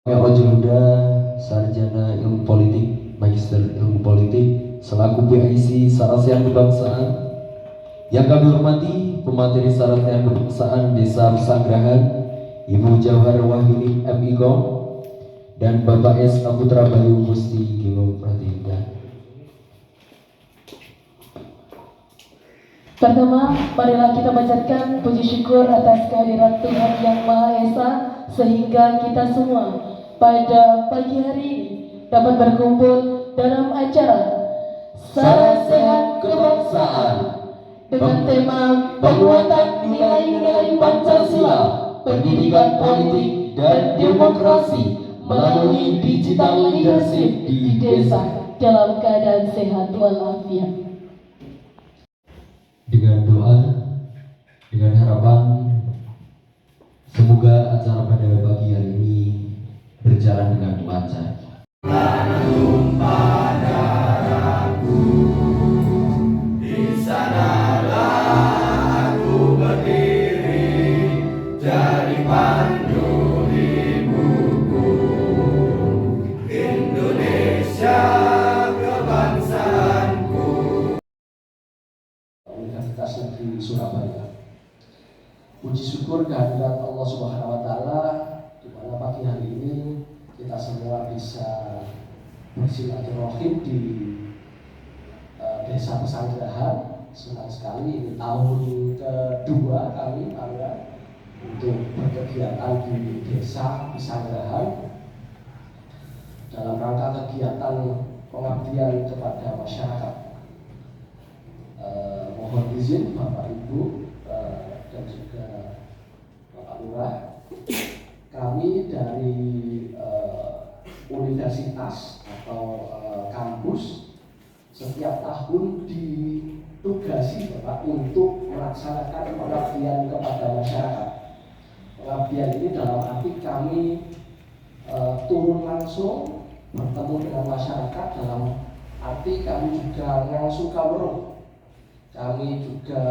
Rojuluda, Sarjana Ilmu Politik, Magister Ilmu Politik, selaku PIC Sarasehan Kebangsaan. Yang kami hormati pemateri Sarasehan Kebangsaan Desa Pesanggerahan, Ibu Jawhar Wahyuni MIKOM, dan Bapak S. Saputra Bayu Gusti Gino Pratinda. Pertama, marilah kita panjatkan puji syukur atas kehadiran Tuhan Yang Maha Esa, sehingga kita semua pada pagi hari ini dapat berkumpul dalam acara Sarasehan Kebangsaan dengan tema penguatan nilai-nilai Pancasila, pendidikan politik dan demokrasi melalui digital leadership di desa dalam keadaan sehat walafiat. Dengan doa, dengan harapan semoga acara pada pagi hari ini berjalan dengan lancar. Di sanalah aku berdiri, jadi pandu ibuku. Indonesia kebangsaanku. Universitas Negeri Surabaya. Puji syukur kehadirat Allah Subhanahu wa Ta'ala, di mana pagi hari ini kita semua bisa bersilaturahim di Desa Pesanggerahan. Senang sekali, ini tahun kedua kami untuk berkegiatan di Desa Pesanggerahan dalam rangka kegiatan pengabdian kepada masyarakat. Mohon izin Bapak Ibu dan juga Bapak Lurah, kami dari universitas atau kampus setiap tahun ditugasi Bapak untuk melaksanakan pengabdian kepada masyarakat. Pengabdian ini dalam arti kami turun langsung bertemu dengan masyarakat, dalam arti kami juga ngasuh kaweruh. Kami juga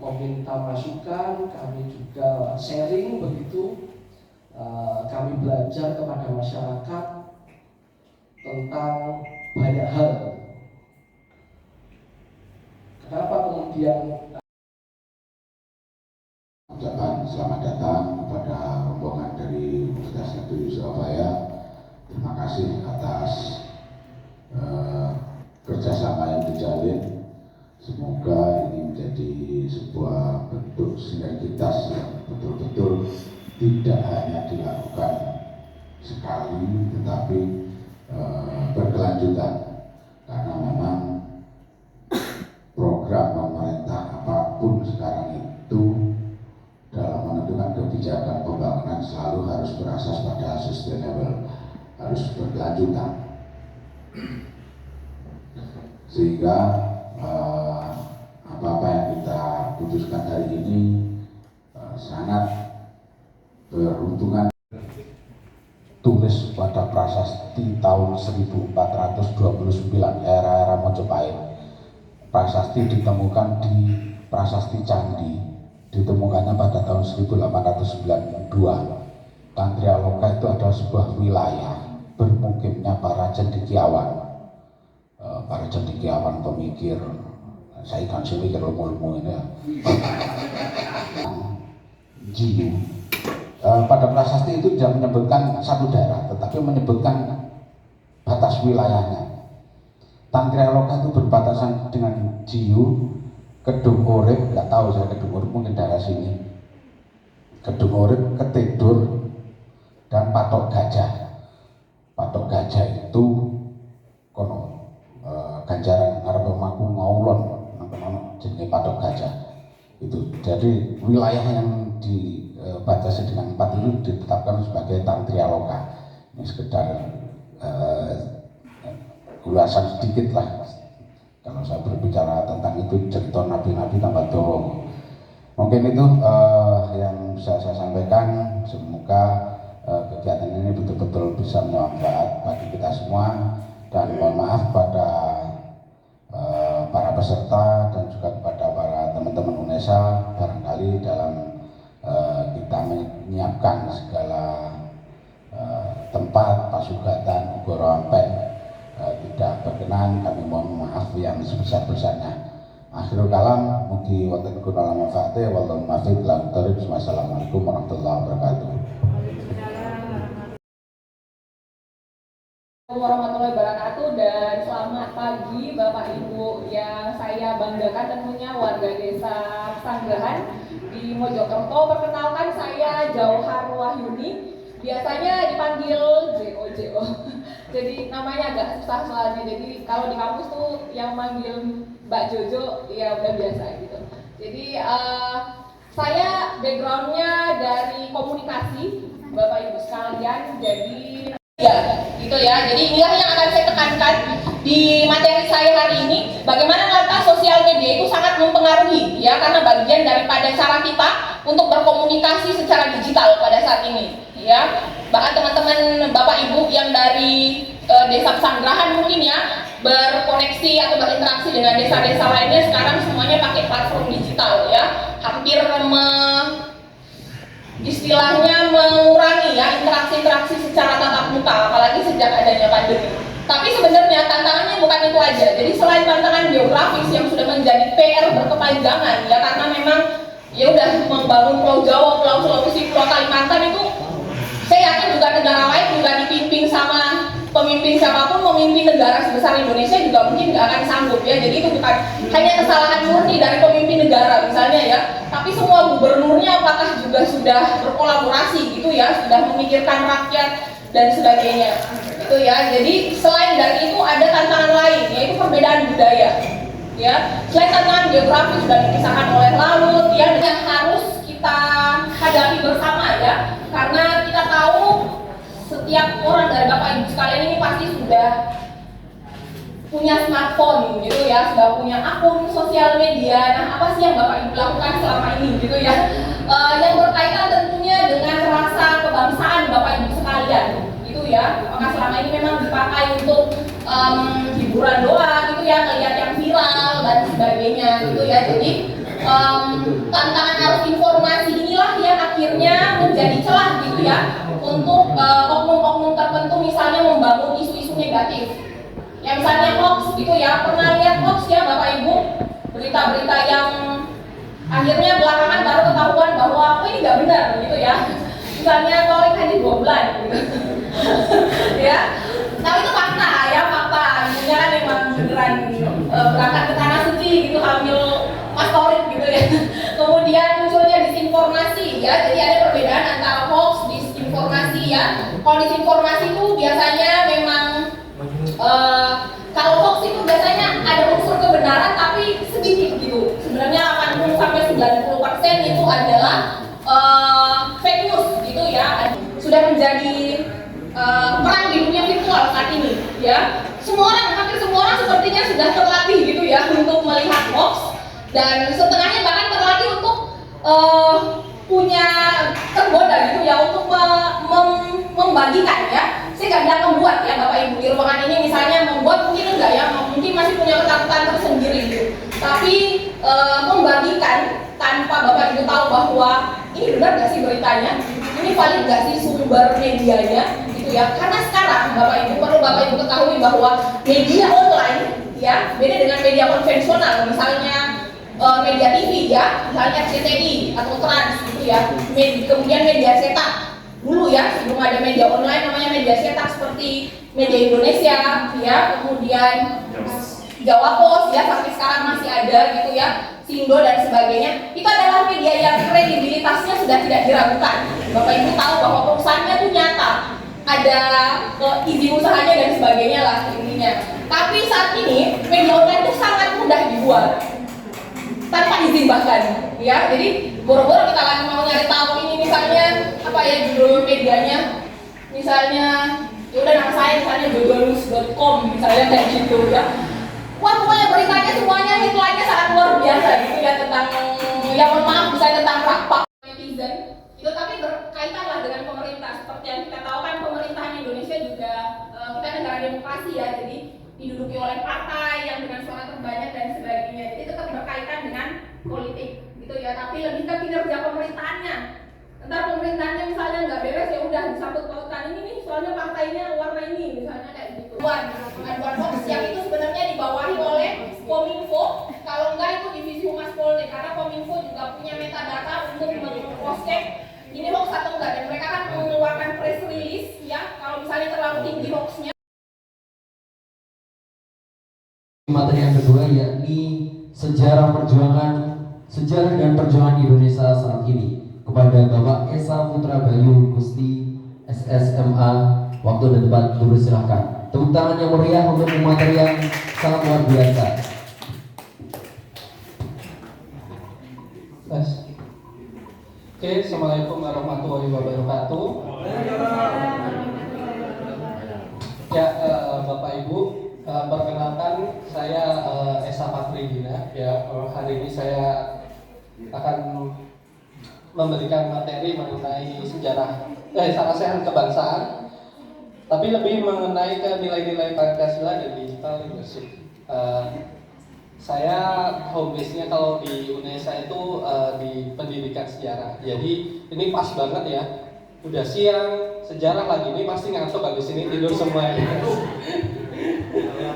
meminta masukan, kami juga sharing begitu. Kami belajar kepada masyarakat tentang banyak hal. Kenapa kemudian ucapan selamat datang kepada rombongan dari Universitas Negeri Surabaya. Terima kasih atas kerjasama yang dijalin. Semoga ini menjadi sebuah bentuk sinergitas yang betul-betul tidak hanya dilakukan sekali, tetapi berkelanjutan. Karena memang program pemerintah apapun sekarang itu dalam menentukan kebijakan pembangunan selalu harus berasas pada sustainable, harus berkelanjutan. Sehingga apa-apa yang kita putuskan hari ini sangat beruntungan. Tulis pada prasasti tahun 1429, era-era Mojopahit. Prasasti ditemukan di Prasasti Candi, ditemukannya pada tahun 1892. Tantrialoka itu adalah sebuah wilayah bermukimnya para cendekiawan. Para cendekiawan pemikir, saya kan sih mikir lemu-lemu ini ya. Jiu. Pada prasasti itu tidak menyebutkan satu daerah, tetapi menyebutkan batas wilayahnya. Tantrialoka itu berbatasan dengan Jiu, Kedung Urip, nggak tahu saya Kedung Urip, mungkin daerah sini. Kedung Urip, Ketidur, dan Patok Gajah. Patok Gajah itu kono ganjaran arep maku ngaulon jenenge Patok Gajah. Itu jadi wilayah yang dibatasi dengan 4 itu ditetapkan sebagai Tantrialoka. Ini sekedar ulasan sedikit lah. Kalau saya berbicara tentang itu, cerita nabi-nabi tambah dorong. Mungkin itu yang bisa saya sampaikan. Semoga kegiatan ini betul-betul bisa bermanfaat bagi kita semua. Dan mohon maaf pada para peserta dan juga kepada para teman-teman UNESA, barangkali dalam kita menyiapkan segala tempat tempat, Pak Sugatan, Goro Ampen tidak berkenan, kami mohon maaf yang sebesar-besarnya. Akhirul kalam, mugi wonten guna manfaate, wallahu muwaffiq ila thoriq. Wassalamualaikum warahmatullahi wabarakatuh. Warahmatullahi wabarakatuh, dan selamat pagi Bapak Ibu yang saya banggakan, tentunya warga desa Sanggrahan di Mojokerto. Perkenalkan, saya Jauhar Wahyuni, biasanya dipanggil JO. Jadi namanya agak susah soalnya, jadi kalau di kampus tuh yang manggil Mbak Jojo ya udah biasa gitu. Jadi saya backgroundnya dari komunikasi Bapak Ibu sekalian, jadi ya gitu ya. Jadi inilah yang akan saya tekankan di materi saya hari ini, bagaimana lantas sosial media itu sangat mempengaruhi ya, karena bagian daripada cara kita untuk berkomunikasi secara digital pada saat ini ya. Bahkan teman-teman Bapak Ibu yang dari desa Sanggrahan mungkin ya berkoneksi atau berinteraksi dengan desa-desa lainnya, sekarang semuanya pakai platform digital ya, hampir istilahnya mengurangi ya interaksi secara tatap muka, apalagi sejak adanya pandemi. Tapi sebenarnya tantangannya bukan itu aja. Jadi selain tantangan geografis yang sudah menjadi PR berkepanjangan ya, karena memang ya udah membangun Pulau Jawa, Pulau Sulawesi, Pulau Kalimantan itu saya yakin juga negara lain juga dipimpin sama pemimpin siapapun, memimpin negara sebesar Indonesia juga mungkin nggak akan sanggup ya. Jadi itu bukan hanya kesalahan murni dari pemimpin negara misalnya ya, tapi semua gubernurnya apakah juga sudah berkolaborasi gitu ya, sudah memikirkan rakyat dan sebagainya gitu ya. Jadi selain dari itu ada tantangan lain, yaitu perbedaan budaya ya. Selain tantangan geografi sudah dipisahkan oleh laut ya, yang harus kita hadapi bersama ya, karena kita tahu setiap orang dari Bapak Ibu sekalian ini pasti sudah punya smartphone gitu ya, sudah punya akun sosial media. Nah, apa sih yang Bapak Ibu lakukan selama ini gitu ya, yang berkaitan tentunya dengan rasa kebangsaan Bapak Ibu sekalian gitu ya. Apakah selama ini memang dipakai untuk hiburan doang gitu ya, ngeliat yang viral dan sebagainya gitu ya. Jadi tantangan arus informasi inilah yang akhirnya menjadi celah gitu ya untuk oknum-oknum tertentu misalnya membangun isu-isu negatif. Ya misalnya hoax gitu ya, pernah lihat hoax ya Bapak Ibu? Berita-berita yang akhirnya belakangan baru ketahuan bahwa oh, ini nggak benar gitu ya. Misalnya Torik hanya 2 bulan gitu. Ya. Tapi itu fakta ya, fakta. Misalnya kan memang beneran berangkat ke tanah suci gitu, hamil Mas Torik gitu ya. Kemudian munculnya disinformasi ya. Jadi ada perbedaan antara hoax, disinformasi ya. Kalau disinformasi itu biasanya memang kalau hoax itu biasanya ada unsur kebenaran tapi sedikit gitu. Sebenarnya 80 sampai 90% itu adalah fake news gitu ya. Sudah menjadi perang di dunia virtual saat ini ya. Semua orang, hampir semua orang sepertinya sudah terlatih gitu ya untuk melihat hoax, dan setengahnya bahkan terlatih untuk punya tergoda gitu ya untuk membagikan ya. Saya nggak bilang membuat ya Bapak Ibu di ruangan ini misalnya, membuat mungkin enggak ya, mungkin masih punya ketakutan tersendiri gitu. Tapi membagikan tanpa Bapak Ibu tahu bahwa ini benar nggak sih beritanya, ini valid nggak sih sumber medianya gitu ya. Karena sekarang Bapak Ibu perlu Bapak Ibu ketahui bahwa media online ya beda dengan media konvensional, misalnya media TV ya, misalnya RCTI atau Trans gitu ya. Kemudian media cetak dulu ya, sebelum ada media online namanya media cetak seperti Media Indonesia ya, kemudian Jawa Pos ya, sampai sekarang masih ada gitu ya, Sindo dan sebagainya. Itu adalah media yang kredibilitasnya sudah tidak diragukan. Bapak Ibu tahu bahwa perusahaannya itu nyata, ada izin usahanya dan sebagainya lah intinya. Tapi saat ini media online itu sangat mudah dibuat tanpa izin bahkan ya. Jadi boro-boro kita lagi mau nyari tahu ini misalnya apa ya judul medianya, misalnya ya udah nama saya misalnya jodolus.com misalnya kayak gitu ya. Wah pokoknya beritanya semuanya headline-nya sangat luar biasa gitu ya, tentang ya mohon maaf misalnya tentang rapak netizen itu, tapi berkaitan lah dengan pemerintah. Seperti yang kita tahu kan pemerintahan Indonesia juga kita negara demokrasi ya, jadi diduduki oleh partai yang dengan suara terbanyak dan sebagainya. Jadi tetap berkaitan dengan politik gitu ya, tapi lebih ke kinerja pemerintahannya Ntar pemerintahnya misalnya nggak beres, ya udah disangkut pautkan ini nih, soalnya partainya warna ini, misalnya kayak gitu. Aduan hoax yang itu sebenarnya dibawahi oleh Kominfo, kalau enggak itu divisi Humas Polri, karena Kominfo juga punya metadata untuk meng-cross check ini hoax atau enggak, dan mereka kan mengeluarkan press release ya kalau misalnya terlalu tinggi hoaxnya. Materi yang kedua yakni sejarah dan perjuangan Indonesia saat ini kepada Bapak Esa Putra Bayu Gusti SSMA. Waktu dan tempat dipersilahkan. Tepuk tangan yang meriah untuk materi yang sangat luar biasa. Oke, assalamualaikum warahmatullahi wabarakatuh. Ya, Bapak Ibu, perkenalkan saya Esa Patridina. Ya, hari ini saya akan memberikan materi mengenai sarasehan kebangsaan, tapi lebih mengenai ke nilai-nilai Pancasila dan digital leadership. Saya home base-nya kalau di UNESA itu di pendidikan sejarah. Jadi ini pas banget ya. Udah siang, sejarah lagi, ini pasti ngantuk habis ini tidur semua ya.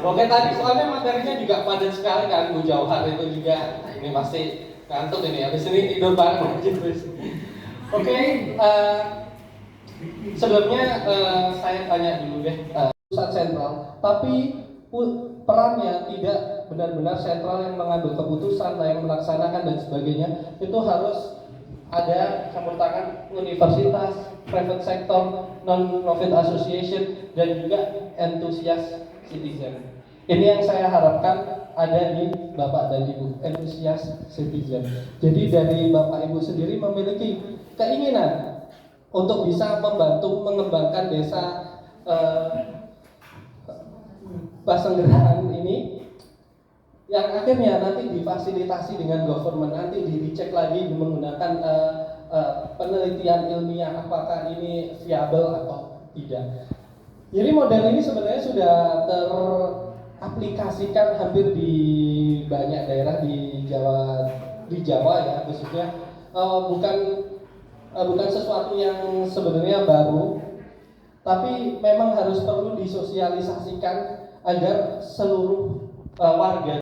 Oke, tadi soalnya materinya juga padat sekali kan, Bu Jauhar itu juga. Ini pasti ngantuk ini, habis ini tidur bareng gitu. Oke, sebelumnya saya tanya dulu deh, pusat sentral, tapi perannya tidak benar-benar sentral yang mengambil keputusan, yang melaksanakan dan sebagainya, itu harus ada campur tangan universitas, private sector, non-profit association, dan juga enthusiast citizen. Ini yang saya harapkan ada di Bapak dan Ibu, enthusiast citizen. Jadi dari Bapak Ibu sendiri memiliki keinginan untuk bisa membantu mengembangkan desa Pasenggerahan ini, yang akhirnya nanti difasilitasi dengan government, nanti dicek lagi menggunakan penelitian ilmiah apakah ini viable atau tidak. Jadi model ini sebenarnya sudah teraplikasikan hampir di banyak daerah di Jawa ya, khususnya bukan sesuatu yang sebenarnya baru, tapi memang harus perlu disosialisasikan agar seluruh warga.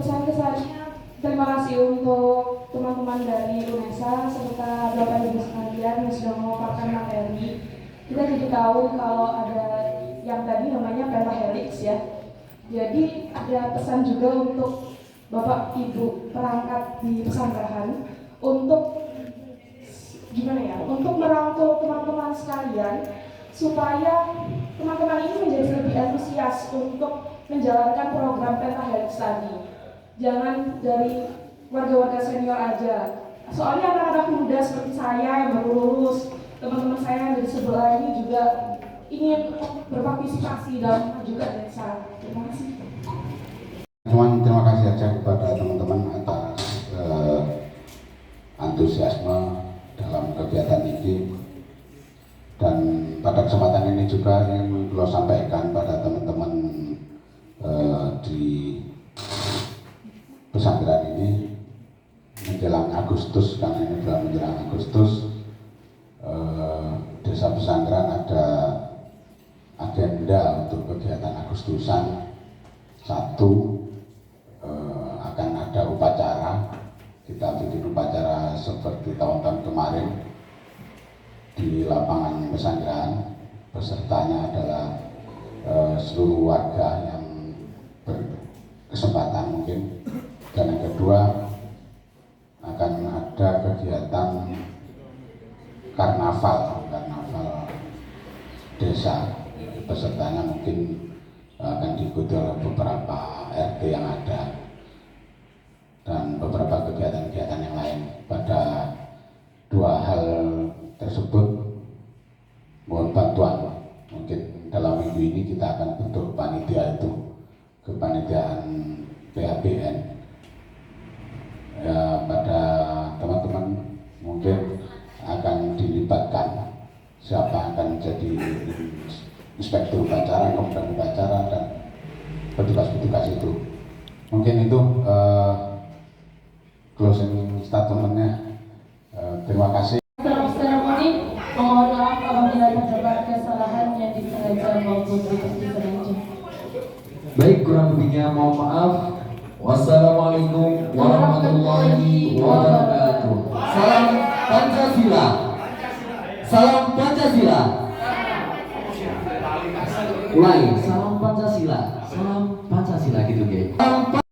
Pesan-kesannya, terima kasih untuk teman-teman dari UNESA serta Bapak Ibu sekalian yang sudah memaparkan materi. Kita jadi tahu kalau ada yang tadi namanya pentahelix ya. Jadi ada pesan juga untuk Bapak Ibu perangkat di pesantren untuk gimana ya? Untuk merangkul teman-teman sekalian supaya teman-teman ini menjadi lebih antusias untuk menjalankan program pentahelix tadi. Jangan dari warga-warga senior aja. Soalnya anak-anak muda seperti saya yang baru lulus, teman-teman saya yang dari sebelah ini juga ingin berpartisipasi dalam juga desa. Terima kasih. Terima kasih aja kepada teman-teman atas antusiasme dalam kegiatan ini. Dan pada kesempatan ini juga ingin beliau sampaikan pada teman-teman di pesantren ini menjelang Agustus, karena ini sudah menjelang Agustus, desa pesantren ada agenda untuk kegiatan Agustusan. Satu, akan ada upacara, kita bikin upacara seperti tahun-tahun kemarin di lapangan pesantren. Pesertanya adalah seluruh warga yang berkesempatan mungkin. Dan yang kedua, akan ada kegiatan karnaval desa. Pesertanya mungkin akan diikuti oleh beberapa RT yang ada dan beberapa kegiatan-kegiatan yang lain. Pada dua hal tersebut mohon bantuan. Mungkin dalam minggu ini kita akan bentuk panitia kepanitiaan PABN. Ya, pada teman-teman mungkin akan dilibatkan siapa akan jadi inspektur upacara, komandan upacara, dan petugas-petugas itu. Mungkin itu closing statementnya. Terima kasih. Dalam seremoni, mohon maaf apabila terdapat kesalahan yang disengaja maupun tidak disengaja. Baik, kurang lebihnya mohon maaf. Wassalamualaikum warahmatullahi wabarakatuh. Salam Pancasila. Salam Pancasila. Mulai. Salam Pancasila. Salam Pancasila gitu, guys.